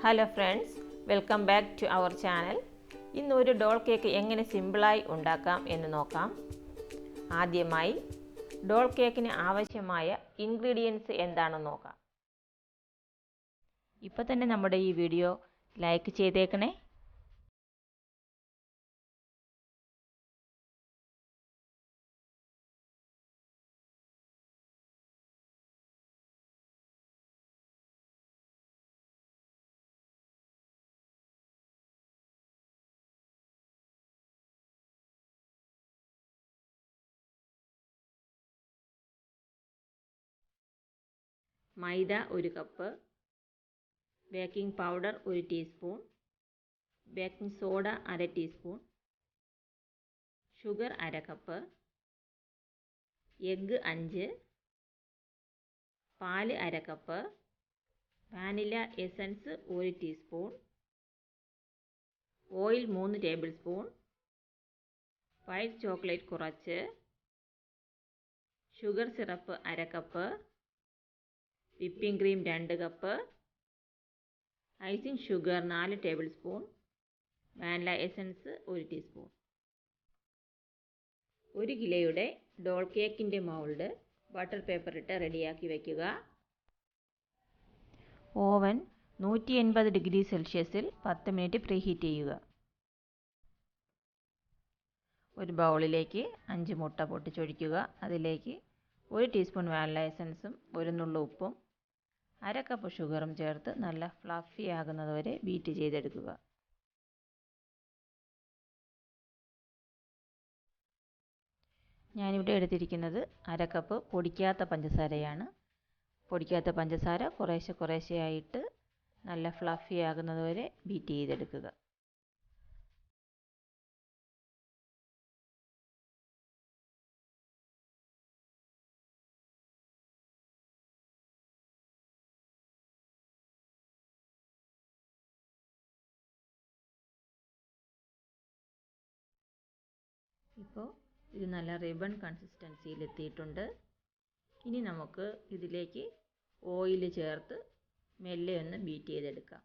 Hello friends, welcome back to our channel. ഇന്ന് ഒരു doll cake എങ്ങനെ സിമ്പിളായി ഉണ്ടാക്കാം എന്ന് നോക്കാം. ആദ്യമായി ഡോൾ കേക്കിന് ആവശ്യമായ ഇൻഗ്രീഡിയൻസ് എന്താണെന്ന് നോക്കാം. ഇപ്പോൾ തന്നെ നമ്മുടെ ഈ വീഡിയോ ലൈക്ക് ചെയ്തേക്കണേ. Maida 1 cup, baking powder 1 teaspoon, baking soda 1/2 teaspoon, sugar 1/2 cup, egg 5, പാല് 1/2 cup, vanilla essence 1 teaspoon, oil 3 tablespoon, white chocolate കുറച്ച്, sugar syrup 1/2 cup, whipping cream 2 cup, icing sugar 4 tablespoon, vanilla essence 1 teaspoon. 1 കിലോയുടെ doll കേക്കിൻ്റെ mould butter paper ഇട്ട് റെഡിയാക്കി വയ്ക്കുക. Oven 180 degree സെൽഷ്യസിൽ 10 minute preheat ചെയ്യുക. ഒരു ബൗളിലേക്ക് 5 മുട്ട പൊട്ടിച്ചൊഴിക്കുക. അതിലേക്ക് 1 ടീസ്പൂൺ വാനില എസൻസും 1 നുള്ളു ഉപ്പും 1/2 കപ്പ് ഷുഗറും ചേർത്ത് നല്ല ഫ്ലഫി ആകുന്നതുവരെ ബീറ്റ് ചെയ്തെടുക്കുക. ഞാനിവിടെ എടുത്തിരിക്കുന്നത് 1/2 കപ്പ് പൊടിക്കാത്ത പഞ്ചസാരയാണ്. പൊടിക്കാത്ത പഞ്ചസാര കുറേശ്ശെയായിട്ട് നല്ല ഫ്ലഫി ആകുന്നതുവരെ ബീറ്റ് ചെയ്തെടുക്കുക. ഇപ്പോൾ ഇത് നല്ല റിബൺ കൺസിസ്റ്റൻസിയിൽ എത്തിയിട്ടുണ്ട്. ഇനി നമുക്ക് ഇതിലേക്ക് ഓയിൽ ചേർത്ത് മെല്ലെ ഒന്ന് ബീറ്റ് ചെയ്തെടുക്കാം.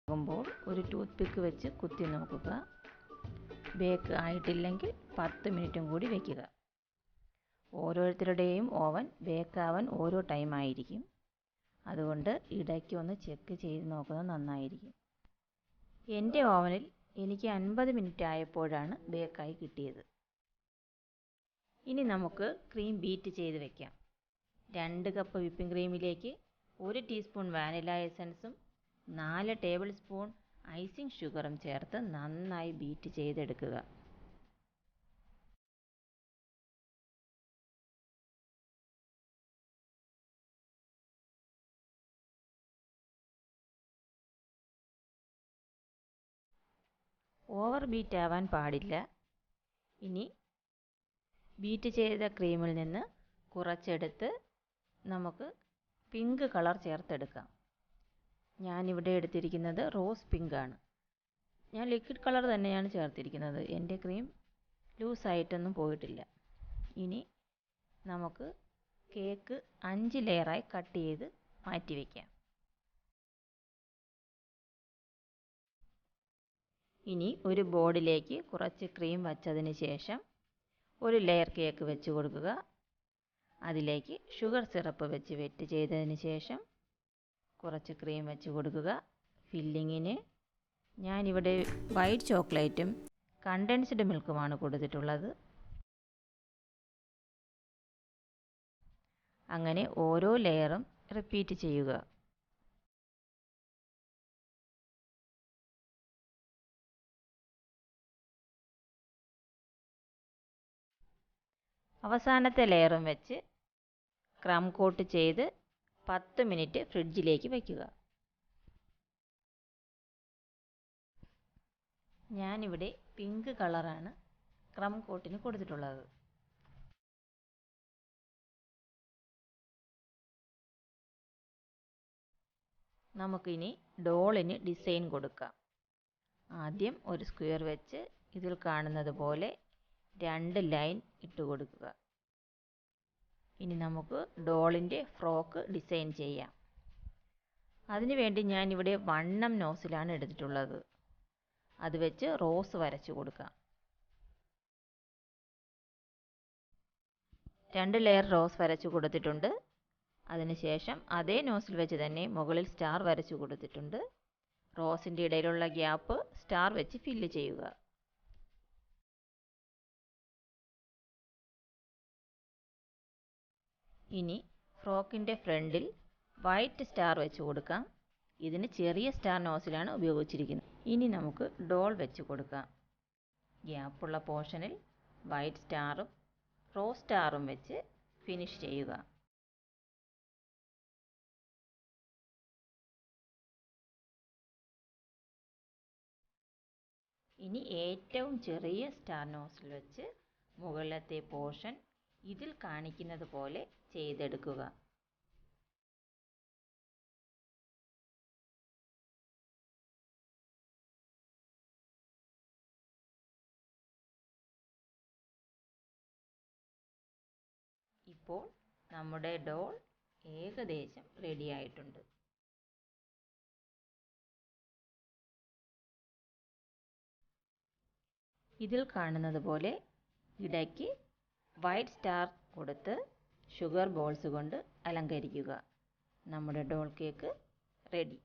ുമ്പോൾ ഒരു ടൂത്ത് പിക്ക് വെച്ച് കുത്തി നോക്കുക. ബേക്ക് ആയിട്ടില്ലെങ്കിൽ 10 മിനിറ്റും കൂടി വയ്ക്കുക. ഓരോരുത്തരുടെയും ഓവൻ ബേക്കാവാൻ ഓരോ ടൈം ആയിരിക്കും. അതുകൊണ്ട് ഇടയ്ക്ക് ഒന്ന് ചെക്ക് ചെയ്ത് നോക്കുന്നത് നന്നായിരിക്കും. എൻ്റെ ഓവനിൽ എനിക്ക് 50 മിനിറ്റ് ആയപ്പോഴാണ് ബേക്കായി കിട്ടിയത്. ഇനി നമുക്ക് ക്രീം ബീറ്റ് ചെയ്ത് വയ്ക്കാം. 2 കപ്പ് വിപ്പിംഗ് ക്രീമിലേക്ക് 1 ടീസ്പൂൺ വാനില എസൻസും 4 ടേബിൾ സ്പൂൺ ഐസിങ് ഷുഗറും ചേർത്ത് നന്നായി ബീറ്റ് ചെയ്തെടുക്കുക. ഓവർ ബീറ്റ് ആവാൻ പാടില്ല. ഇനി ബീറ്റ് ചെയ്ത ക്രീമിൽ നിന്ന് കുറച്ചെടുത്ത് നമുക്ക് പിങ്ക് കളർ ചേർത്തെടുക്കാം. ഞാനിവിടെ എടുത്തിരിക്കുന്നത് റോസ് പിങ്ക് ആണ്. ഞാൻ ലിക്വിഡ് കളർ തന്നെയാണ് ചേർത്തിരിക്കുന്നത്. എൻ്റെ ക്രീം ലൂസായിട്ടൊന്നും പോയിട്ടില്ല. ഇനി നമുക്ക് കേക്ക് 5 ലെയറായി കട്ട് ചെയ്ത് മാറ്റി വയ്ക്കാം. ഇനി ഒരു ബോർഡിലേക്ക് കുറച്ച് ക്രീം വച്ചതിന് ശേഷം ഒരു ലെയർ കേക്ക് വെച്ച് കൊടുക്കുക. അതിലേക്ക് ഷുഗർ സിറപ്പ് വെച്ച് വെറ്റ് ചെയ്തതിന് ശേഷം കുറച്ച് ക്രീം വെച്ച് കൊടുക്കുക. ഫില്ലിങ്ങിന് ഞാനിവിടെ വൈറ്റ് ചോക്ലേറ്റും കണ്ടൻസ്ഡ് മിൽക്കുമാണ് കൊടുത്തിട്ടുള്ളത്. അങ്ങനെ ഓരോ ലെയറും റിപ്പീറ്റ് ചെയ്യുക. അവസാനത്തെ ലെയറും വെച്ച് ക്രം കോട്ട് ചെയ്ത് 10 മിനിറ്റ് ഫ്രിഡ്ജിലേക്ക് വയ്ക്കുക. ഞാനിവിടെ പിങ്ക് കളറാണ് ക്രം കോട്ടിന് കൊടുത്തിട്ടുള്ളത്. നമുക്കിനി ഡോളിന് ഡിസൈൻ കൊടുക്കാം. ആദ്യം ഒരു സ്ക്വയർ വെച്ച് ഇതിൽ കാണുന്നത് പോലെ 2 ലൈൻ ഇട്ട് കൊടുക്കുക. ഇനി നമുക്ക് ഡോളിൻ്റെ ഫ്രോക്ക് ഡിസൈൻ ചെയ്യാം. അതിനുവേണ്ടി ഞാനിവിടെ വണ്ണം നോസിലാണ് എടുത്തിട്ടുള്ളത്. അത് വെച്ച് റോസ് വരച്ചു കൊടുക്കാം. 2 ലെയർ റോസ് വരച്ചു കൊടുത്തിട്ടുണ്ട്. അതിനുശേഷം അതേ നോസിൽ വെച്ച് തന്നെ മുകളിൽ സ്റ്റാർ വരച്ചു കൊടുത്തിട്ടുണ്ട്. റോസിൻ്റെ ഇടയിലുള്ള ഗ്യാപ്പ് സ്റ്റാർ വെച്ച് ഫില്ല് ചെയ്യുക. ഇനി ഫ്രോക്കിൻ്റെ ഫ്രണ്ടിൽ വൈറ്റ് സ്റ്റാർ വെച്ച് കൊടുക്കാം. ഇതിന് ചെറിയ സ്റ്റാർ നോസിലാണ് ഉപയോഗിച്ചിരിക്കുന്നത്. ഇനി നമുക്ക് ഡോൾ വെച്ച് കൊടുക്കാം. ഗ്യാപ്പുള്ള പോർഷനിൽ വൈറ്റ് സ്റ്റാറും റോസ് സ്റ്റാറും വെച്ച് ഫിനിഷ് ചെയ്യുക. ഇനി ഏറ്റവും ചെറിയ സ്റ്റാർ നോസിൽ വെച്ച് മുകളിലത്തെ പോർഷൻ ഇതിൽ കാണിക്കുന്നത് പോലെ ചെയ്തെടുക്കുക. ഇപ്പോൾ നമ്മുടെ ഡോൾ ഏകദേശം റെഡിയായിട്ടുണ്ട്. ഇതിൽ കാണുന്നത് പോലെ ഇടയ്ക്ക് വൈറ്റ് സ്റ്റാർ കൊടുത്ത് ഷുഗർ ബോൾസ് കൊണ്ട് അലങ്കരിക്കുക. നമ്മുടെ ഡോൾ കേക്ക് റെഡി.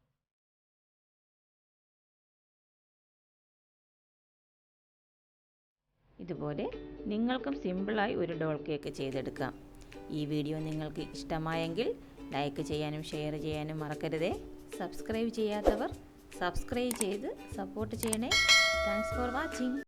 ഇതുപോലെ നിങ്ങൾക്കും സിമ്പിളായി ഒരു ഡോൾ കേക്ക് ചെയ്തെടുക്കാം. ഈ വീഡിയോ നിങ്ങൾക്ക് ഇഷ്ടമായെങ്കിൽ ലൈക്ക് ചെയ്യാനും ഷെയർ ചെയ്യാനും മറക്കരുതേ. സബ്സ്ക്രൈബ് ചെയ്യാത്തവർ സബ്സ്ക്രൈബ് ചെയ്ത് സപ്പോർട്ട് ചെയ്യണേ. Thanks for watching.